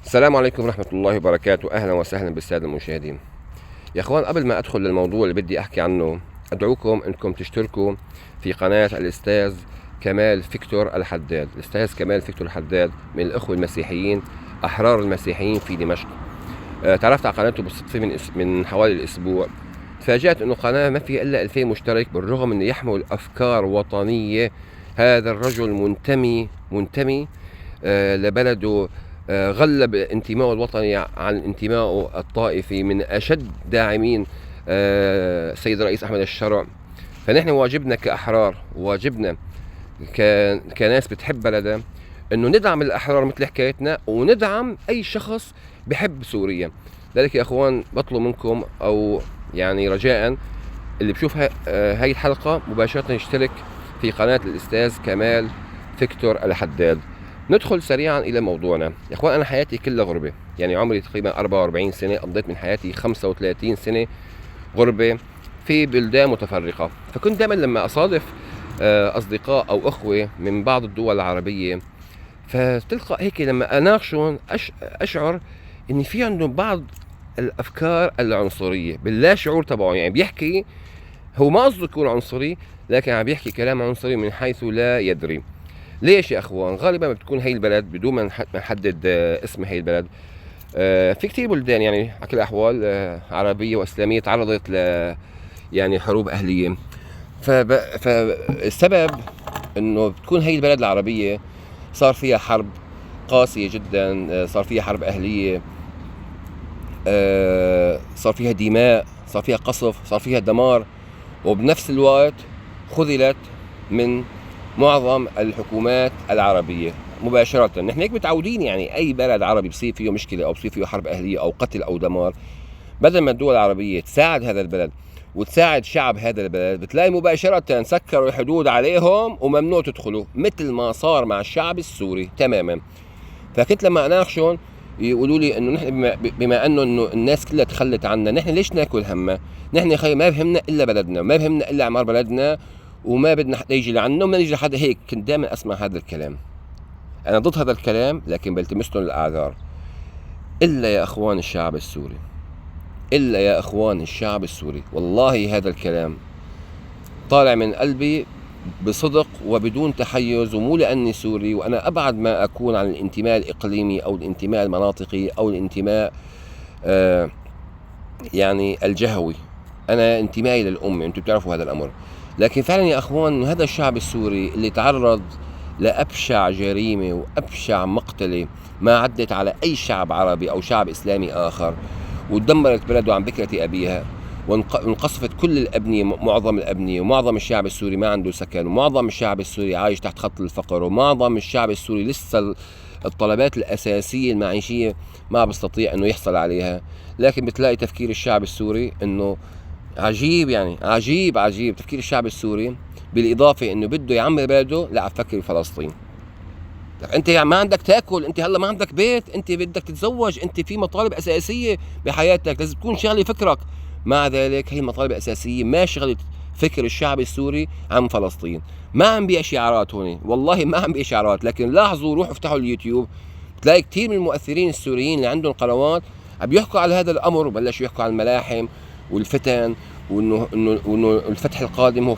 السلام عليكم ورحمة الله وبركاته. أهلا وسهلا بالسادة المشاهدين. يا أخوان، قبل ما أدخل للموضوع اللي بدي أحكي عنه، أدعوكم أنكم تشتركوا في قناة الأستاذ كمال فيكتور الحداد. الأستاذ كمال فيكتور الحداد من الأخوة المسيحيين أحرار المسيحيين في دمشق. تعرفت على قناته بالصدفة من حوالي الأسبوع. تفاجأت أنه قناة ما فيها إلا 2000 مشترك، بالرغم أنه يحمل أفكار وطنية. هذا الرجل منتمي لبلده. غلب انتمائه الوطني عن انتمائه الطائفي، من أشد داعمين السيد الرئيس أحمد الشرع. فنحن واجبنا كأحرار، واجبنا كناس بتحب بلدها، انه ندعم الأحرار مثل حكايتنا، وندعم أي شخص بحب سوريا. ذلك يا أخوان بطلب منكم، أو يعني رجاء، اللي بشوف هاي الحلقة مباشرة يشترك في قناة الأستاذ كمال فيكتور الحداد. ندخل سريعا إلى موضوعنا. يا أخوان، أنا حياتي كلها غربة، يعني عمري تقريبا 44 سنة، قضيت من حياتي 35 سنة غربة في بلدان متفرقة. فكنت دائما لما أصادف أصدقاء أو أخوة من بعض الدول العربية، فتلقى هيك لما أناقشهم أشعر إن في عندهم بعض الأفكار العنصرية باللا شعور تبعه. يعني بيحكي، هو ما قصده يكون عنصري، لكن عم بيحكي كلام عنصري من حيث لا يدري. ليش يا اخوان؟ غالبا بتكون هي البلد، بدون ما نحدد اسم هي البلد، في كتير بلدان يعني على كل الاحوال عربيه واسلاميه تعرضت ل يعني حروب اهليه. فالسبب انه بتكون هي البلد العربيه صار فيها حرب قاسيه جدا، صار فيها حرب اهليه، صار فيها دماء، صار فيها قصف، صار فيها دمار، وبنفس الوقت خذلت من معظم الحكومات العربية مباشرة. نحن هيك متعودين، يعني أي بلد عربي بصير فيه مشكلة أو بصير فيه حرب أهلية أو قتل أو دمار، بدل ما الدول العربية تساعد هذا البلد وتساعد شعب هذا البلد، بتلاقي مباشرة سكروا الحدود عليهم وممنوع تدخلوا، مثل ما صار مع الشعب السوري تماما. فكنت لما أناقشهم يقولوا لي انه نحن بما انه الناس كلها تخلت عنا، نحن ليش ناكل همه؟ نحن يا خي ما بهمنا الا بلدنا، ما بهمنا الا اعمار بلدنا، وما بدنا حدا يجي لعنا، وما نيجي لحدا. هيك كنت دائما اسمع هذا الكلام. انا ضد هذا الكلام، لكن بلتمس لهم الاعذار. الا يا اخوان الشعب السوري، الا يا اخوان الشعب السوري، والله هذا الكلام طالع من قلبي بصدق وبدون تحيز، ومو لأني سوري، وأنا أبعد ما أكون عن الانتماء الإقليمي أو الانتماء المناطقي أو الانتماء يعني الجهوي. أنا انتمائي للأمة، أنتم بتعرفوا هذا الأمر. لكن فعلا يا أخوان، هذا الشعب السوري اللي تعرض لأبشع جريمة وأبشع مقتلة ما عدت على أي شعب عربي أو شعب إسلامي آخر، ودمرت بلده عن بكرة أبيها، وانقصفت كل الأبنية، معظم الأبنية، ومعظم الشعب السوري ما عنده سكن، ومعظم الشعب السوري عايش تحت خط الفقر، ومعظم الشعب السوري لسه الطلبات الأساسية المعيشية ما بيستطيع أنه يحصل عليها. لكن بتلاقي تفكير الشعب السوري أنه عجيب، يعني عجيب تفكير الشعب السوري، بالإضافة أنه بده يعمر بلده، لا فكر بفلسطين. انت يعني ما عندك تاكل، انت هلا ما عندك بيت، انت بدك تتزوج، انت في مطالب اساسيه بحياتك لازم تكون شغله فكرك. مع ذلك هي المطالب الاساسيه ما شغلت فكر الشعب السوري عن فلسطين. ما عم بيع شعارات هون، والله ما عم بيع شعارات، لكن لاحظوا، روحوا افتحوا اليوتيوب، بتلاقي كثير من المؤثرين السوريين اللي عندهم قنوات عم بيحكوا على هذا الامر، وبلشوا يحكوا عن الملاحم والفتن، وانه الفتح القادم هو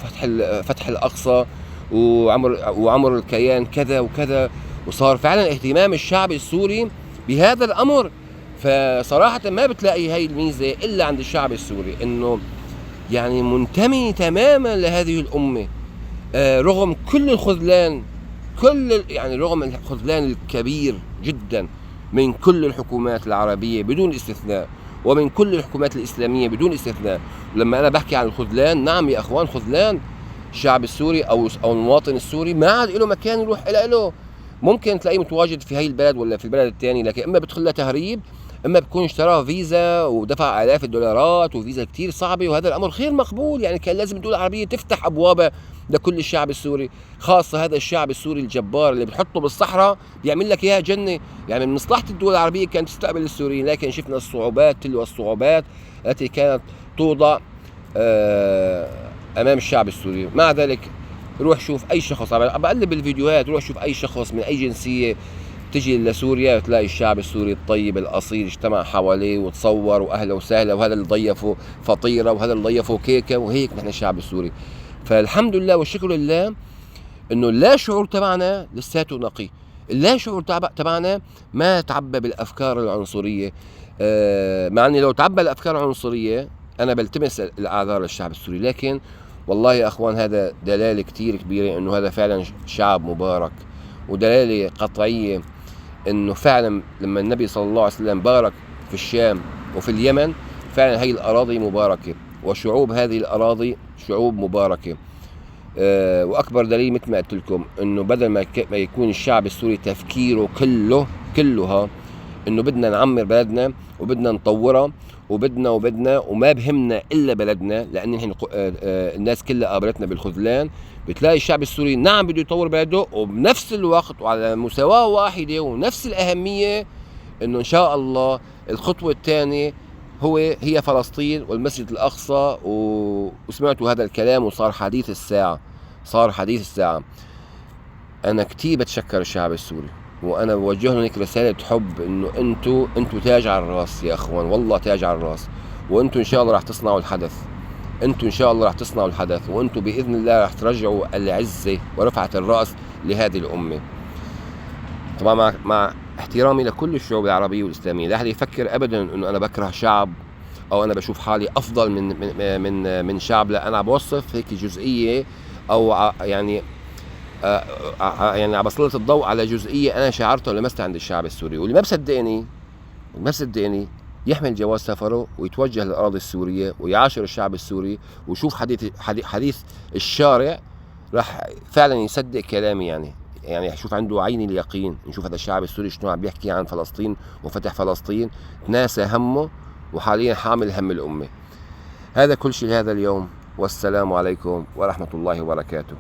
فتح الاقصى، وعمر الكيان كذا وكذا، وصار فعلا اهتمام الشعب السوري بهذا الامر. فصراحة ما بتلاقي هاي الميزة الا عند الشعب السوري، انه يعني منتمي تماما لهذه الامة، رغم كل الخذلان، رغم الخذلان الكبير جدا من كل الحكومات العربية بدون استثناء، ومن كل الحكومات الإسلامية بدون استثناء. لما أنا بحكي عن الخذلان، نعم يا أخوان، خذلان الشعب السوري أو المواطن السوري ما عاد له مكان يروح له. ممكن تلاقيه متواجد في هاي البلد ولا في البلد الثاني، لكن إما بدخل له تهريب، إما بكون اشترى فيزا ودفع آلاف الدولارات، وفيزا كتير صعبة، وهذا الأمر غير مقبول. يعني كان لازم الدول العربية تفتح أبوابها لكل الشعب السوري، خاصة هذا الشعب السوري الجبار اللي بتحطه بالصحراء بيعمل لك إياها جنة. يعني من مصلحة الدول العربية كانت تستقبل السوريين، لكن شفنا الصعوبات تلو الصعوبات التي كانت توضع أمام الشعب السوري. مع ذلك روح شوف أي شخص، عم بقلب الفيديوهات، روح شوف أي شخص من أي جنسية تجي لسوريا تلاقي الشعب السوري الطيب الأصيل اجتمع حواليه وتصور وأهلا وسهلا، وهذا اللي ضيفه فطيرة وهذا اللي ضيفه كيكة، وهيك نحن الشعب السوري. فالحمد لله والشكر لله إنه اللا شعور تبعنا لساته نقي، اللا شعور تبعنا ما تعبى بالأفكار العنصرية. مع أني لو تعبى الأفكار العنصرية أنا بلتمس الأعذار للشعب السوري، لكن والله يا أخوان هذا دلالة كتير كبيرة إنه هذا فعلا شعب مبارك، ودلالة قطعية إنه فعلا لما النبي صلى الله عليه وسلم بارك في الشام وفي اليمن فعلا هي الأراضي مباركة، وشعوب هذه الأراضي شعوب مباركة. وأكبر دليل مثل ما قلت لكم إنه بدل ما يكون الشعب السوري تفكيره كلها إنه بدنا نعمر بلدنا وبدنا نطورها وبدنا وما بهمنا إلا بلدنا، لأن نحن الناس كلها قابلتنا بالخذلان. بتلاقي الشعب السوري نعم بده يطور بلده، وبنفس الوقت وعلى مساواة واحدة ونفس الأهمية إنه إن شاء الله الخطوة الثانية هي فلسطين والمسجد الأقصى. وسمعتوا هذا الكلام وصار حديث الساعة. أنا كتير بتشكر الشعب السوري، وأنا بوجه لهم هيك رسالة حب إنه أنتوا تاج على الراس يا أخوان، والله تاج على الراس، وأنتوا إن شاء الله راح تصنعوا الحدث، وأنتوا بإذن الله راح ترجعوا العزة ورفعة الرأس لهذه الأمة. طبعا مع احترامي لكل الشعوب العربية والإسلامية، لا أحد يفكر أبدا إنه أنا بكره شعب أو أنا بشوف حالي أفضل من شعب. لا، أنا بوصف هيك جزئية أو يعني عم بسلط الضوء على جزئية أنا شعرتها ولمستها عند الشعب السوري. واللي ما بصدقني يحمل جواز سفره ويتوجه للأراضي السورية ويعاشر الشعب السوري ويشوف حديث الشارع، راح فعلا يصدق كلامي. يعني يشوف عنده عين اليقين، نشوف هذا الشعب السوري شنو عم بيحكي عن فلسطين وفتح فلسطين، تناسى همه وحاليا حامل هم الأمة. هذا كل شيء لهذا اليوم، والسلام عليكم ورحمة الله وبركاته.